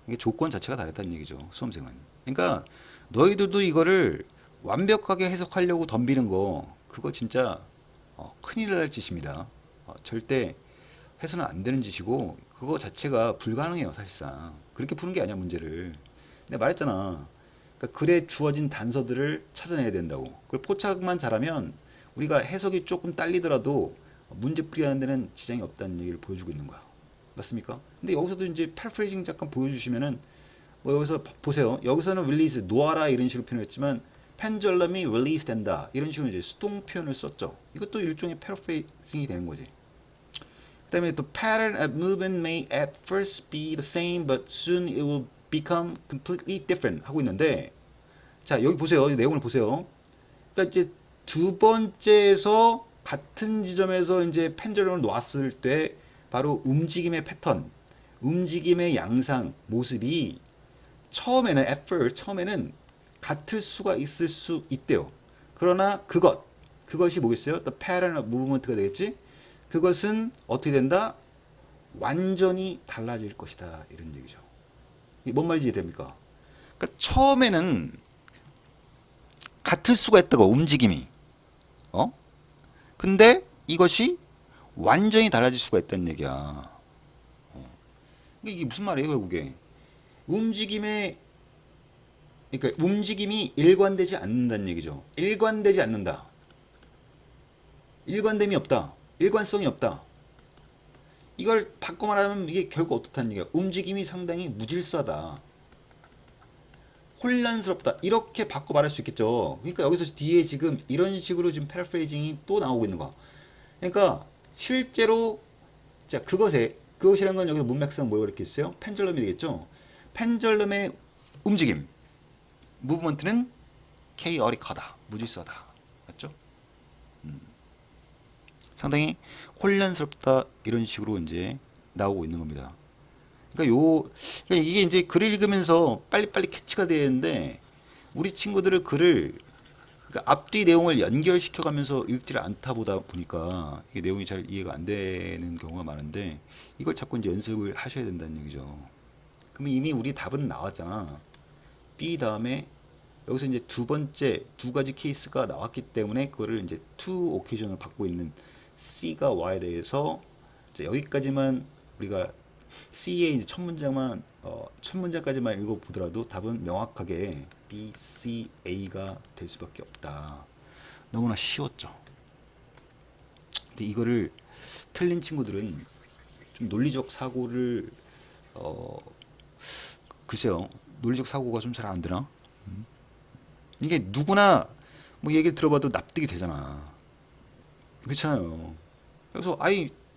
이게 조건 자체가 다르다는 얘기죠. 수험생은. 그러니까 너희들도 이거를 완벽하게 해석하려고 덤비는 거, 그거 진짜 큰일 날 짓입니다. 절대 해서는 안 되는 짓이고 그거 자체가 불가능해요. 사실상 그렇게 푸는 게 아니야 문제를. 내가 말했잖아. 그러니까 글에 주어진 단서들을 찾아내야 된다고. 그걸 포착만 잘하면 우리가 해석이 조금 딸리더라도 문제 풀이하는 데는 지장이 없다는 얘기를 보여주고 있는 거야. 맞습니까? 근데 여기서도 이제 패러프레이징 잠깐 보여주시면은 뭐 여기서 보세요. 여기서는 release, 놓아라 이런 식으로 표현했지만 펜절럼이 release 된다 이런 식으로 이제 수동 표현을 썼죠. 이것도 일종의 패러프레이징이 되는 거지. 그다음에 또 pattern of movement may at first be the same but soon it will become completely different 하고 있는데, 자 여기 보세요. 이 내용을 보세요. 그러니까 이제 두 번째에서 같은 지점에서 이제 펜절럼을 놓았을 때 바로 움직임의 패턴, 움직임의 양상, 모습이 처음에는 at first, 처음에는 같을 수가 있을 수 있대요. 그러나 그것이 뭐겠어요? The pattern of movement가 되겠지? 그것은 어떻게 된다? 완전히 달라질 것이다. 이런 얘기죠. 이게 뭔 말인지 이해됩니까? 그러니까 처음에는 같을 수가 있다고, 움직임이. 근데 이것이 완전히 달라질 수가 있다는 얘기야. 이게 무슨 말이에요, 결국에? 그러니까 움직임이 일관되지 않는다는 얘기죠. 일관되지 않는다. 일관됨이 없다. 일관성이 없다. 이걸 바꿔 말하면 이게 결국 어떻다는 얘기야? 움직임이 상당히 무질서하다. 혼란스럽다. 이렇게 바꿔 말할 수 있겠죠. 그러니까 여기서 뒤에 지금 이런 식으로 지금 패러프레이징이 또 나오고 있는 거야. 그러니까 실제로 자 그것이란 건 여기서 문맥상 뭐라고 이렇게 있어요? 펜절럼이 되겠죠. 펜절럼의 움직임, 무브먼트는 케이어릭하다, 무질서하다. 맞죠? 상당히 혼란스럽다 이런 식으로 이제 나오고 있는 겁니다. 그러니까 이게 이제 글을 읽으면서 빨리빨리 캐치가 되는데 우리 친구들을 글을 그러니까 앞뒤 내용을 연결시켜가면서 읽지를 않다 보다 보니까 이게 내용이 잘 이해가 안 되는 경우가 많은데 이걸 자꾸 이제 연습을 하셔야 된다는 얘기죠. 그러면 이미 우리 답은 나왔잖아. B 다음에 여기서 이제 두 번째 두 가지 케이스가 나왔기 때문에 그거를 이제 to occasion을 받고 있는 C가 와야 돼서 여기까지만 우리가 C의 이제 첫 문장까지만 읽어보더라도 답은 명확하게 B, C, A가 될 수밖에 없다. 너무나 쉬웠죠. 근데 이거를 틀린 친구들은 좀 논리적 사고를 글쎄요, 논리적 사고가 좀 잘 안 되나? 이게 누구나 뭐 얘기를 들어봐도 납득이 되잖아. 그렇잖아요. 그래서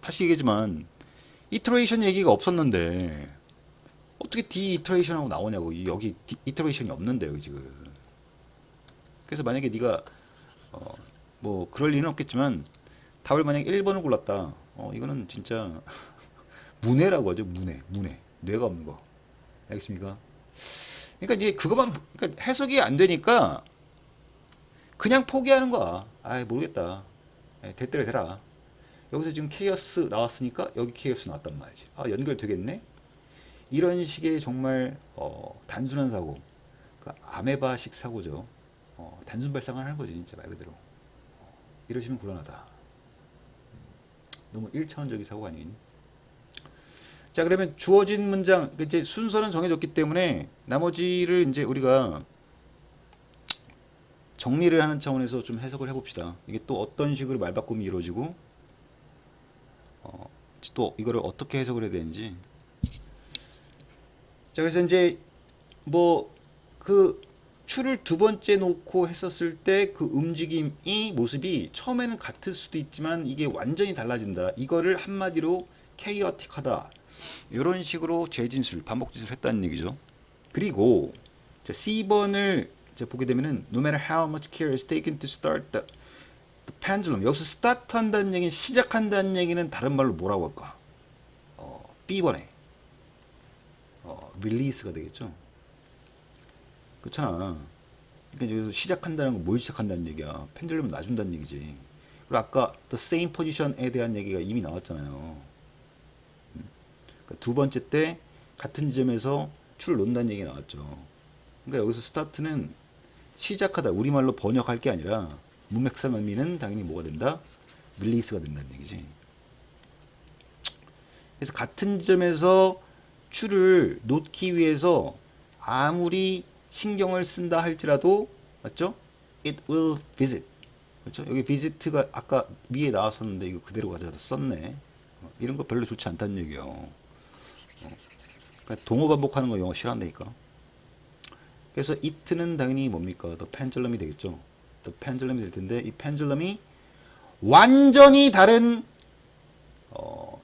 다시 얘기하지만 이터레이션 얘기가 없었는데 어떻게 디이터레이션하고 나오냐고. 여기 이터레이션이 없는데요 지금. 그래서 만약에 네가 뭐 그럴 리는 없겠지만 답을 만약에 1번을 골랐다. 이거는 진짜 문해라고 하죠. 문해. 뇌가 없는 거. 알겠습니까? 그러니까 이제 그러니까 해석이 안 되니까 그냥 포기하는 거야. 모르겠다. 됐더라 대라. 여기서 지금 케이어스 나왔으니까 여기 케이어스 나왔단 말이지. 연결되겠네? 이런 식의 정말 단순한 사고, 그러니까 아메바식 사고죠. 단순 발상을 하는 거지 진짜 말 그대로. 이러시면 곤란하다. 너무 1차원적인 사고가 아닌. 자, 그러면 주어진 문장 이제 순서는 정해졌기 때문에 나머지를 이제 우리가 정리를 하는 차원에서 좀 해석을 해봅시다. 이게 또 어떤 식으로 말바꿈이 이루어지고 또 이거를 어떻게 해석을 해야 되는지. 자, 그래서 이제 뭐 그 추를 두 번째 놓고 했었을 때 그 움직임이 모습이 처음에는 같을 수도 있지만 이게 완전히 달라진다. 이거를 한마디로 케이어틱하다. 이런 식으로 재진술, 반복 진술을 했다는 얘기죠. 그리고 자, C번을 이제 보게 되면은 no matter how much care is taken to start the pendulum. 여기서 start 한다는 얘기는 시작한다는 얘기는 다른 말로 뭐라고 할까? B번에 release가 되겠죠. 그렇잖아. 그러니까 여기서 시작한다는 건 뭘 시작한다는 얘기야. 펜듈럼을 놔준다는 얘기지. 그리고 아까 the same position에 대한 얘기가 이미 나왔잖아요. 그러니까 두 번째 때 같은 지점에서 줄을 놓는다는 얘기가 나왔죠. 그러니까 여기서 스타트는 시작하다, 우리말로 번역할 게 아니라 문맥상 의미는 당연히 뭐가 된다? 릴리스가 된다는 얘기지. 그래서 같은 지점에서 줄을 놓기 위해서 아무리 신경을 쓴다 할지라도, 맞죠? It will visit. 그렇죠? 여기 visit가 아까 위에 나왔었는데 이거 그대로 가져다 썼네. 이런 거 별로 좋지 않다는 얘기예요. 그러니까 동어 반복하는 거 영어 싫어한다니까. 그래서 it는 당연히 뭡니까? The pendulum이 되겠죠. The pendulum이 될 텐데 이 pendulum이 완전히 다른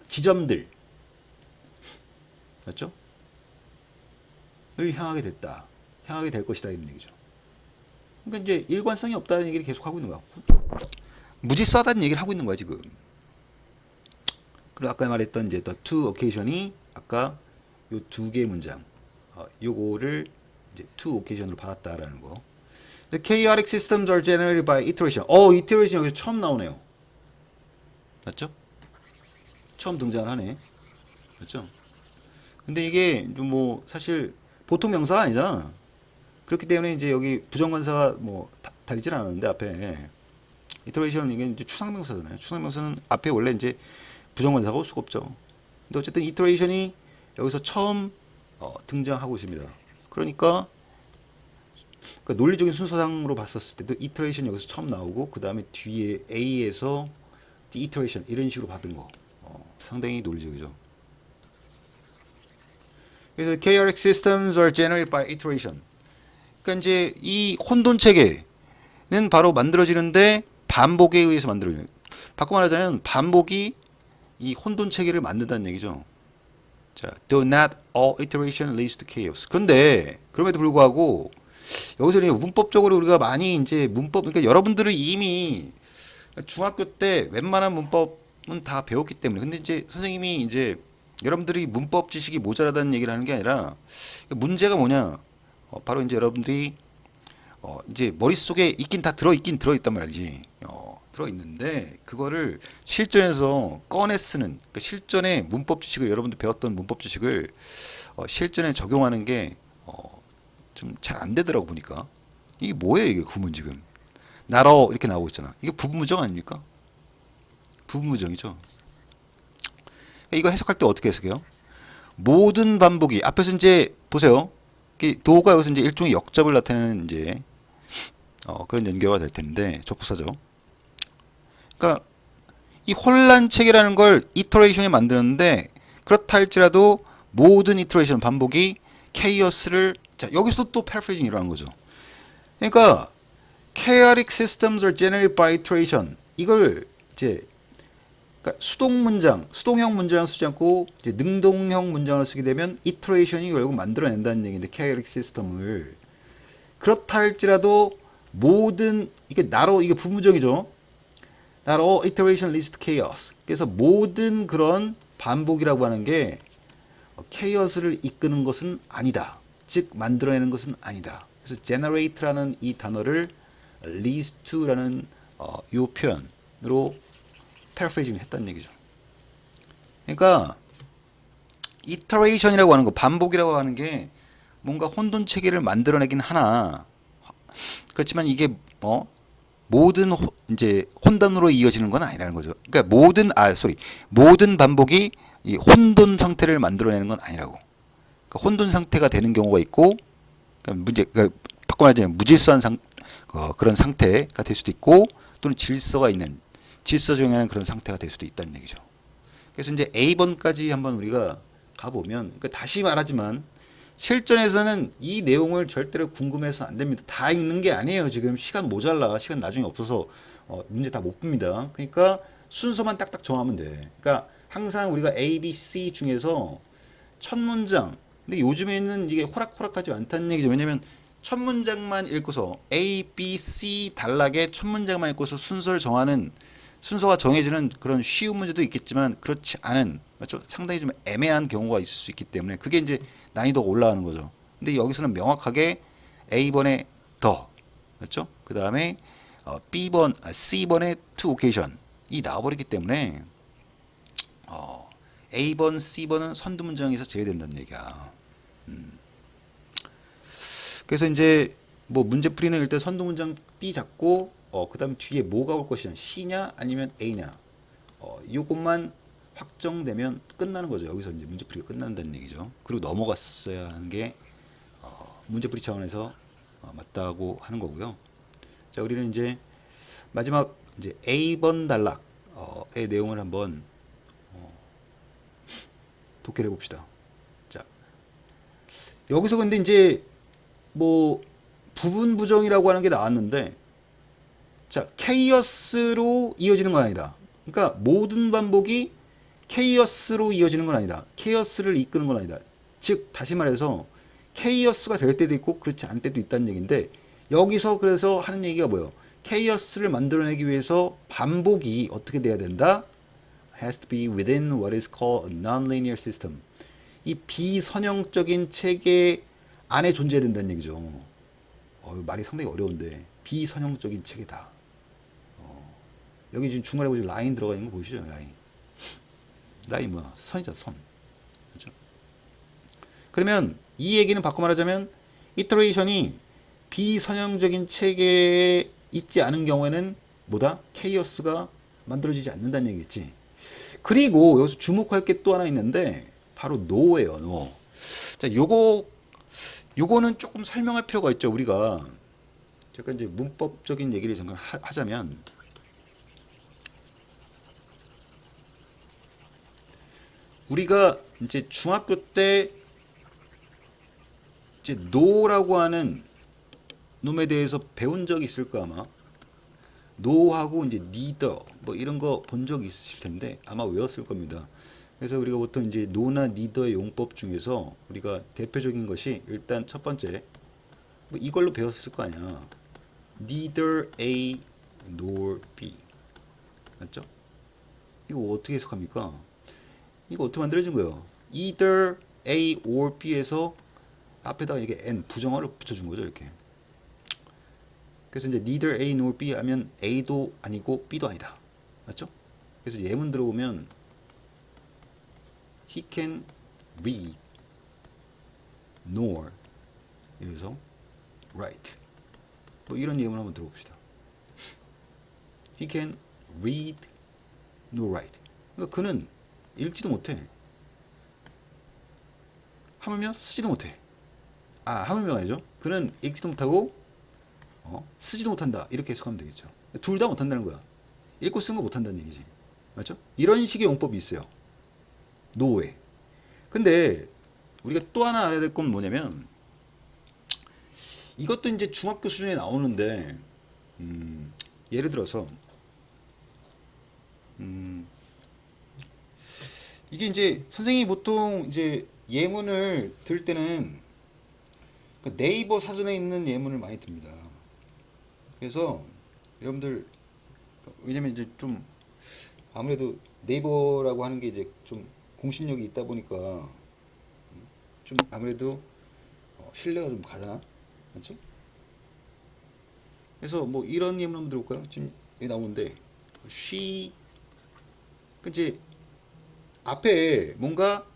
지점들, 맞죠? 을 향하게 됐다. 향하게 될 것이다 이런 얘기죠. 그러니까 이제 일관성이 없다는 얘기를 계속 하고 있는 거야. 무질서하다는 얘기를 하고 있는 거야 지금. 그리고 아까 말했던 이제 the two occasion이 아까 요 두 개의 문장, 요거를 이제 two occasion으로 받았다라는 거. The chaotic systems are generated by iteration. iteration 여기서 처음 나오네요. 맞죠? 처음 등장을 하네. 맞죠? 근데 이게 뭐 사실 보통 명사가 아니잖아. 그렇기 때문에 이제 여기 부정관사가 뭐 달리질 않았는데 앞에 iteration 이게 이제 추상명사잖아요. 추상명사는 앞에 원래 이제 부정관사가 올 수가 없죠. 근데 어쨌든 iteration이 여기서 처음 등장하고 있습니다. 그러니까 논리적인 순서상으로 봤었을 때도 iteration 여기서 처음 나오고 그 다음에 뒤에 A에서 the iteration 이런 식으로 받은 거 상당히 논리적이죠. 그래서 chaotic systems are generated by iteration. 그러니까 이제 이 혼돈 체계는 바로 만들어지는데 반복에 의해서 만들어져요. 바꿔 말하자면 반복이 이 혼돈 체계를 만든다는 얘기죠. 자, though not all iteration leads to chaos. 그런데 그럼에도 불구하고 여기서 문법적으로 우리가 많이 이제 문법, 그러니까 여러분들은 이미 중학교 때 웬만한 문법은 다 배웠기 때문에. 근데 이제 선생님이 이제 여러분들이 문법 지식이 모자라다는 얘기를 하는 게 아니라 문제가 뭐냐? 바로 이제 여러분들이 이제 머릿속에 있긴 다 들어있단 말이지. 들어있는데 그거를 실전에서 꺼내 쓰는, 그러니까 실전에 문법 지식을 여러분들 배웠던 문법 지식을 실전에 적용하는 게 좀 잘 안 되더라고 보니까. 이게 뭐예요 이게 구문 지금 나러 이렇게 나오고 있잖아. 이게 부분무정 아닙니까? 부분무정이죠. 이거 해석할 때 어떻게 해석해요? 모든 반복이 앞에서 이제 보세요. 도가 여기서 이제 일종의 역접을 나타내는 이제 그런 연결가 될 텐데 접속사죠. 그러니까 이 혼란 체계라는 걸 이터레이션이 만드는데 그렇다 할지라도 모든 이터레이션 반복이 케이어스를, 자 여기서 또 패러프레이징이 일어나는 거죠. 그러니까 chaotic systems are generated by iteration. 이걸 이제 그러니까 수동형 문장을 쓰지 않고 이제 능동형 문장을 쓰게 되면 iteration이 결국 만들어낸다는 얘기인데 chaotic system을 그렇다 할지라도 모든 이게 이게 부분적이죠. Not all iteration leads to chaos. 그래서 모든 그런 반복이라고 하는 게 chaos를 이끄는 것은 아니다. 즉 만들어내는 것은 아니다. 그래서 generate라는 이 단어를 leads to라는 요 표현으로 패러프레이징을 했다는 얘기죠. 그러니까 iteration이라고 하는 거, 반복이라고 하는 게 뭔가 혼돈 체계를 만들어내긴 하나, 그렇지만 이게 모든 이제 혼돈으로 이어지는 건 아니라는 거죠. 그러니까 모든 반복이 이 혼돈 상태를 만들어내는 건 아니라고. 그러니까 혼돈 상태가 되는 경우가 있고, 그러니까 바꿔 말하자면 무질서한 그런 상태가 될 수도 있고, 또는 질서가 있는 질서정연한 그런 상태가 될 수도 있다는 얘기죠. 그래서 이제 A번까지 한번 우리가 가보면, 그러니까 다시 말하지만 실전에서는 이 내용을 절대로 궁금해서는 안 됩니다. 다 읽는 게 아니에요. 지금 시간 모자라. 시간 나중에 없어서 문제 다 못 풉니다. 그러니까 순서만 딱딱 정하면 돼. 그러니까 항상 우리가 A, B, C 중에서 첫 문장, 근데 요즘에는 이게 호락호락하지 않다는 얘기죠. 왜냐면 첫 문장만 읽고서 A, B, C 단락의 첫 문장만 읽고서 순서를 정하는 순서가 정해지는 그런 쉬운 문제도 있겠지만 그렇지 않은 맞죠? 상당히 좀 애매한 경우가 있을 수 있기 때문에 그게 이제 난이도가 올라가는 거죠. 근데 여기서는 명확하게 A번에 더 맞죠? 그 다음에 C번에 to occasion 이 나와버리기 때문에 A번, C번은 선두 문장에서 제외된다는 얘기야. 그래서 이제 뭐 문제풀이는 일단 선두 문장 B 잡고 그다음 뒤에 뭐가 올 것이냐 C냐 아니면 A냐 요것만 확정되면 끝나는 거죠. 여기서 이제 문제풀이가 끝난다는 얘기죠. 그리고 넘어갔어야 하는 게 문제풀이 차원에서 맞다고 하는 거고요. 자, 우리는 이제 마지막 이제 A번 단락의 내용을 한번 독해를 해봅시다. 자, 여기서 근데 이제 뭐 부분 부정이라고 하는 게 나왔는데 자, 케이어스로 이어지는 건 아니다. 그러니까 모든 반복이 케이어스로 이어지는 건 아니다. 케이어스를 이끄는 건 아니다. 즉 다시 말해서 케이어스가 될 때도 있고 그렇지 않을 때도 있다는 얘기인데 여기서 그래서 하는 얘기가 뭐예요? 케이어스를 만들어내기 위해서 반복이 어떻게 돼야 된다? has to be within what is called a nonlinear system. 이 비선형적인 체계 안에 존재해야 된다는 얘기죠. 말이 상당히 어려운데 비선형적인 체계다. 여기 지금 중간에 보시면 라인 들어가 있는 거 보이시죠? 라인 뭐야? 선이죠, 선. 그렇죠? 그러면 이 얘기는 바꿔 말하자면 이터레이션이 비선형적인 체계에 있지 않은 경우에는 뭐다? 케이어스가 만들어지지 않는다는 얘기겠지. 그리고 여기서 주목할 게 또 하나 있는데 바로 no예요. no. 자, 요거는 조금 설명할 필요가 있죠. 우리가 잠깐 이제 문법적인 얘기를 잠깐 하자면 우리가 이제 중학교 때 이제 no라고 하는 놈에 대해서 배운 적이 있을 거 아마. no하고 이제 neither 뭐 이런 거 본 적이 있으실 텐데 아마 외웠을 겁니다. 그래서 우리가 보통 이제 no나 neither의 용법 중에서 우리가 대표적인 것이 일단 첫 번째 뭐 이걸로 배웠을 거 아니야. neither A nor B 맞죠? 이거 어떻게 해석합니까? 이거 어떻게 만들어진 거예요? either A or B에서 앞에다가 이게 n 부정어를 붙여준 거죠 이렇게. 그래서 이제 neither A nor B 하면 A도 아니고 B도 아니다. 맞죠? 그래서 예문 들어보면 he can read nor 이래서 write 뭐 이런 예문 한번 들어봅시다. he can read nor write 그러니까 그는 읽지도 못해. 하물며 쓰지도 못해. 하물며 아니죠. 그는 읽지도 못하고 쓰지도 못한다. 이렇게 해석하면 되겠죠. 둘 다 못한다는 거야. 읽고 쓰는 거 못한다는 얘기지. 맞죠? 이런 식의 용법이 있어요. 노에. 근데 우리가 또 하나 알아야 될 건 뭐냐면 이것도 이제 중학교 수준에 나오는데 예를 들어서 이게 이제 선생님이 보통 이제 예문을 들 때는 네이버 사전에 있는 예문을 많이 듭니다. 그래서 여러분들 왜냐면 이제 좀 아무래도 네이버라고 하는 게 이제 좀 공신력이 있다 보니까 좀 아무래도 신뢰가 좀 가잖아, 맞죠? 그래서 뭐 이런 예문 한번 들어볼까요? 지금 여기 나오는데 she 이제 앞에 뭔가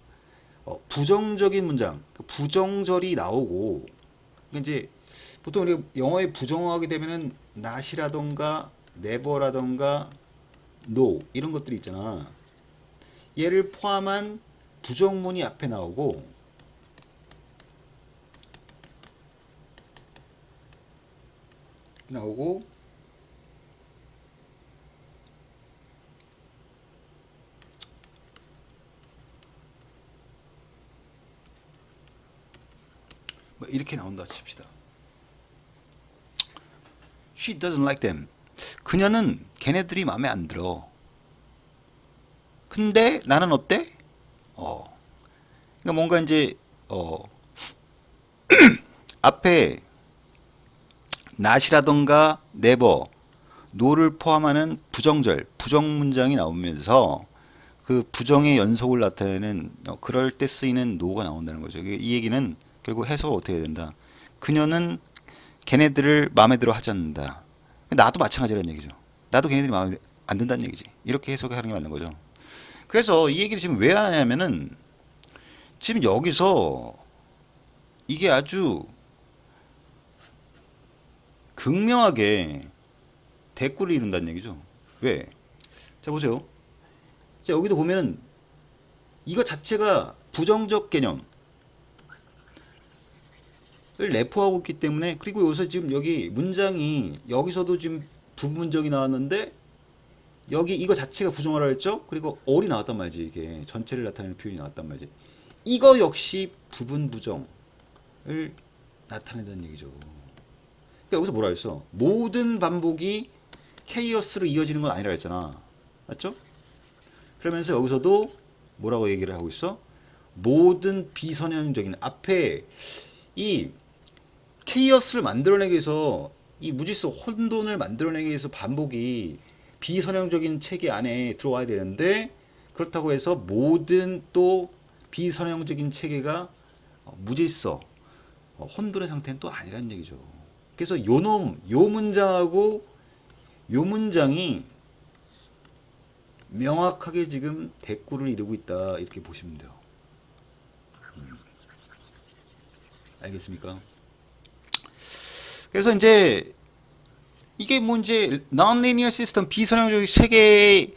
부정적인 문장, 부정절이 나오고 이제 보통 우리가 영어에 부정어하게 되면은 not이라던가 never라던가 no 이런 것들이 있잖아. 얘를 포함한 부정문이 앞에 나오고 뭐 이렇게 나온다 칩시다. She doesn't like them. 그녀는 걔네들이 마음에 안 들어. 근데 나는 어때? 그러니까 뭔가 이제 앞에 not이라던가 never, no를 포함하는 부정절, 부정 문장이 나오면서 그 부정의 연속을 나타내는 그럴 때 쓰이는 no가 나온다는 거죠. 이 얘기는 결국 해석을 어떻게 해야 된다. 그녀는 걔네들을 마음에 들어 하지 않는다. 나도 마찬가지라는 얘기죠. 나도 걔네들이 마음에 안 든다는 얘기지. 이렇게 해석하는 게 맞는 거죠. 그래서 이 얘기를 지금 왜 하냐면은 지금 여기서 이게 아주 극명하게 대꾸를 이룬다는 얘기죠. 왜? 자, 보세요. 자, 여기도 보면은 이거 자체가 부정적 개념을 내포하고 있기 때문에, 그리고 여기서 지금 여기 문장이 여기서도 지금 부분적이 나왔는데 여기 이거 자체가 부정어라 했죠? 그리고 all이 나왔단 말이지. 이게 전체를 나타내는 표현이 나왔단 말이지. 이거 역시 부분 부정을 나타낸다는 얘기죠. 그러니까 여기서 뭐라 했어? 모든 반복이 케이어스로 이어지는 건 아니라 했잖아. 맞죠? 그러면서 여기서도 뭐라고 얘기를 하고 있어? 모든 비선형적인, 앞에 이 케이어스를 만들어내기 위해서, 이 무질서 혼돈을 만들어내기 위해서 반복이 비선형적인 체계 안에 들어와야 되는데, 그렇다고 해서 모든 또 비선형적인 체계가 무질서 혼돈의 상태는 또 아니라는 얘기죠. 그래서 요 문장하고 요 문장이 명확하게 지금 대꾸를 이루고 있다, 이렇게 보시면 돼요. 알겠습니까? 그래서 이제 이게 뭐 이제 non-linear system, 비선형적 체계에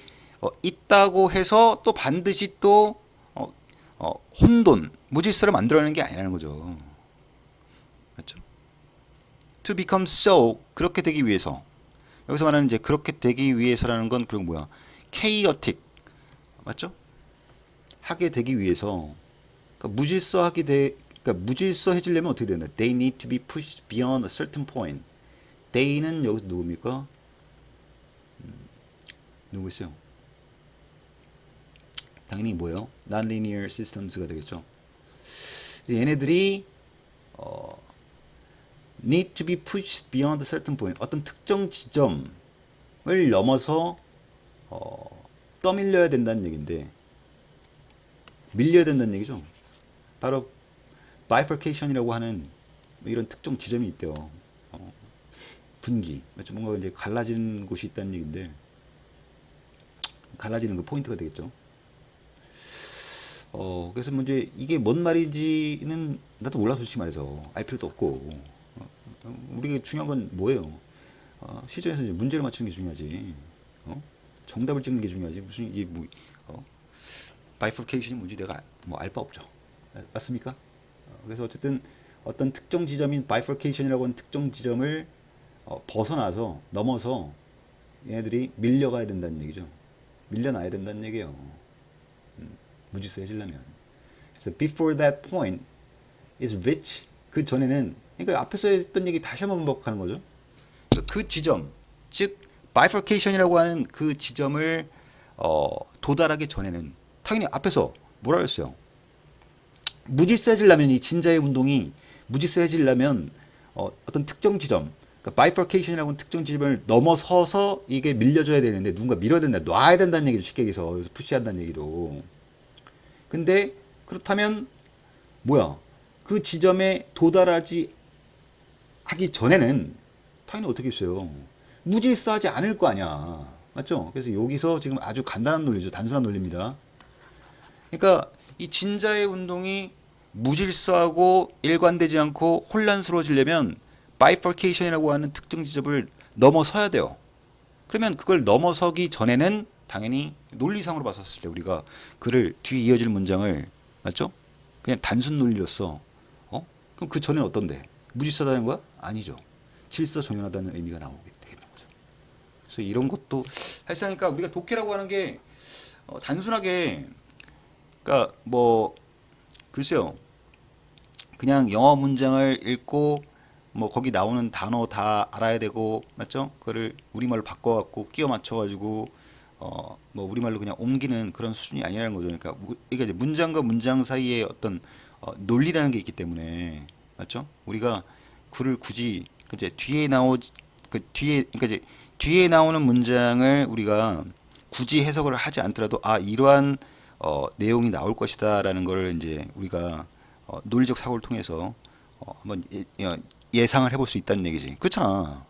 있다고 해서 또 반드시 또 혼돈, 무질서를 만들어내는 게 아니라는 거죠. 맞죠? To become so, 그렇게 되기 위해서. 여기서 말하는 이제 그렇게 되기 위해서라는 건 그런 뭐야? chaotic, 맞죠? 하게 되기 위해서, 그러니까 그러니까 무질서해지려면 어떻게 되나? They need to be pushed beyond a certain point. They는 여기서 누굽니까? 누구겠어요? 당연히 뭐예요? Non-linear systems가 되겠죠. 얘네들이 need to be pushed beyond a certain point. 어떤 특정 지점을 넘어서 떠밀려야 된다는 얘기인데, 밀려야 된다는 얘기죠. 바로 bifurcation이라고 하는 이런 특정 지점이 있대요. 분기, 맞죠? 뭔가 이제 갈라지는 곳이 있다는 얘기인데, 갈라지는 그 포인트가 되겠죠. 그래서 뭐 이제 이게 뭔 말인지는 나도 몰라, 솔직히 말해서 알 필요도 없고, 우리가 중요한 건 뭐예요? 시중에서 이제 문제를 맞추는 게 중요하지. 정답을 찍는 게 중요하지. 무슨 이게 뭐 bifurcation이 뭔지 내가 뭐 알 바 없죠. 맞습니까? 그래서 어쨌든 어떤 특정 지점인 bifurcation이라고 하는 특정 지점을 벗어나서 넘어서 얘네들이 밀려가야 된다는 얘기죠. 밀려나야 된다는 얘기예요. 무질서해지려면. 그래서 before that point is rich. 그 전에는, 그러니까 앞에서 했던 얘기 다시 한번 반복하는 거죠. 그 지점, 즉 bifurcation이라고 하는 그 지점을 도달하기 전에는 당연히 앞에서 뭐라 그랬어요? 무질서해지려면, 이 진자의 운동이 무질서해지려면 어떤 특정 지점, 그러니까 bifurcation이라고 하는 특정 지점을 넘어서서 이게 밀려줘야 되는데, 누군가 밀어야 된다, 놔야 된다는 얘기죠. 쉽게 얘기해서. 그래서 푸시한다는 얘기도. 근데 그렇다면 뭐야? 그 지점에 도달하지 하기 전에는 당연히 어떻게 했어요? 무질서하지 않을 거 아니야. 맞죠? 그래서 여기서 지금 아주 간단한 논리죠. 단순한 논리입니다. 그러니까 이 진자의 운동이 무질서하고 일관되지 않고 혼란스러워지려면 bifurcation이라고 하는 특정 지점을 넘어서야 돼요. 그러면 그걸 넘어서기 전에는 당연히 논리상으로 봤었을 때 우리가 그를 뒤에 이어질 문장을, 맞죠? 그냥 단순 논리로서 그럼 그 전에는 어떤데? 무질서하다는 거야? 아니죠. 질서정연하다는 의미가 나오게 되겠는 거죠. 그래서 이런 것도 사실상, 그러니까 우리가 독해라고 하는 게 단순하게, 그러니까 뭐 글쎄요, 그냥 영어 문장을 읽고 뭐 거기 나오는 단어 다 알아야 되고, 맞죠? 그거를 우리말로 바꿔갖고 끼워 맞춰가지고 뭐 우리말로 그냥 옮기는 그런 수준이 아니라는 거죠. 그러니까 이게 이제 문장과 문장 사이에 어떤 논리라는 게 있기 때문에 맞죠? 우리가 글을 굳이 이제 뒤에 나오 그 뒤에 그러니까 이제 뒤에 나오는 문장을 우리가 굳이 해석을 하지 않더라도 아 이러한 내용이 나올 것이다라는 걸 이제 우리가 논리적 사고를 통해서 한번 예상을 해볼 수 있다는 얘기지. 그렇잖아.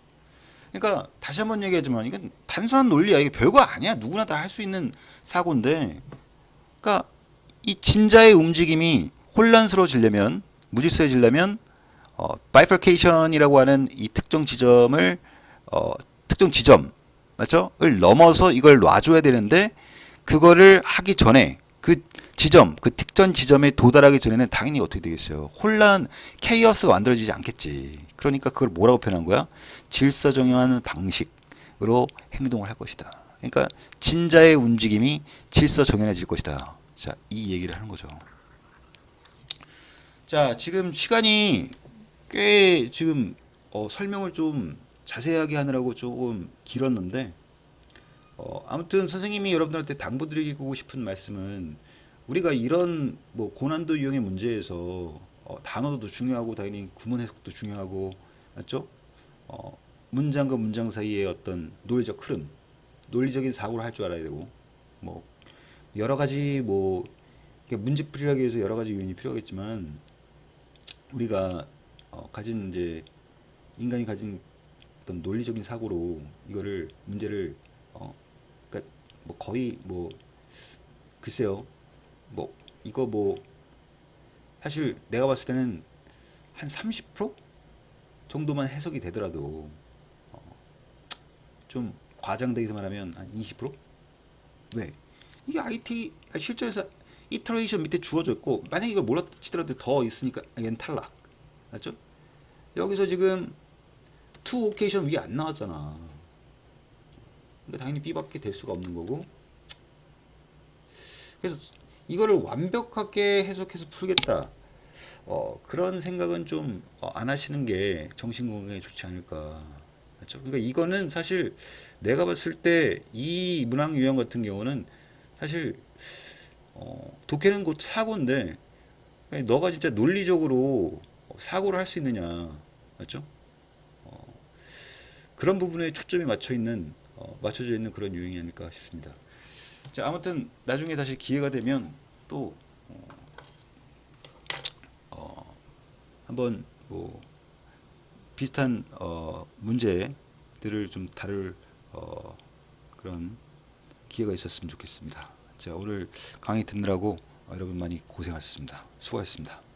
그러니까 다시 한번 얘기하지만 이건 단순한 논리야. 이게 별거 아니야. 누구나 다 할 수 있는 사고인데, 그러니까 이 진자의 움직임이 혼란스러워지려면 무질서해지려면 bifurcation이라고 하는 이 특정 지점 맞죠?을 넘어서 이걸 놔줘야 되는데 그거를 하기 전에 그 특정 지점에 도달하기 전에는 당연히 어떻게 되겠어요? 케이어스가 만들어지지 않겠지. 그러니까 그걸 뭐라고 표현한 거야? 질서 정연한 방식으로 행동을 할 것이다. 그러니까 진자의 움직임이 질서 정연해질 것이다. 자, 이 얘기를 하는 거죠. 자, 지금 시간이 꽤 지금 설명을 좀 자세하게 하느라고 조금 길었는데 아무튼 선생님이 여러분들한테 당부드리고 싶은 말씀은 우리가 이런 뭐 고난도 유형의 문제에서 단어도 중요하고 당연히 구문 해석도 중요하고 맞죠? 문장과 문장 사이의 어떤 논리적 흐름, 논리적인 사고를 할 줄 알아야 되고 뭐 여러 가지 뭐 문제풀이하기 위해서 여러 가지 요인이 필요하겠지만 우리가 가진 이제 인간이 가진 어떤 논리적인 사고로 이거를 문제를 그러니까 뭐 거의 뭐 글쎄요 뭐 이거 뭐 사실 내가 봤을 때는 한 30% 정도만 해석이 되더라도 좀 과장되게 말하면 한 20%? 왜? 이게 IT 실전에서 이터레이션 밑에 주어져 있고 만약에 이걸 몰라 치더라도 더 있으니까 얘는 탈락 맞죠? 여기서 지금 to occasion 위에 안 나왔잖아. 그러니까 당연히 B밖에 될 수가 없는 거고 그래서 이거를 완벽하게 해석해서 풀겠다 그런 생각은 좀 안 하시는 게 정신건강에 좋지 않을까 맞죠? 그러니까 이거는 사실 내가 봤을 때 이 문학 유형 같은 경우는 사실 독해는 곧 사고인데 너가 진짜 논리적으로 사고를 할 수 있느냐 맞죠? 그런 부분에 초점이 맞춰져 있는 그런 유형이 아닐까 싶습니다. 자, 아무튼 나중에 다시 기회가 되면 또 한번 뭐 비슷한 문제들을 좀 다룰 그런 기회가 있었으면 좋겠습니다. 자, 오늘 강의 듣느라고 여러분 많이 고생하셨습니다. 수고하셨습니다.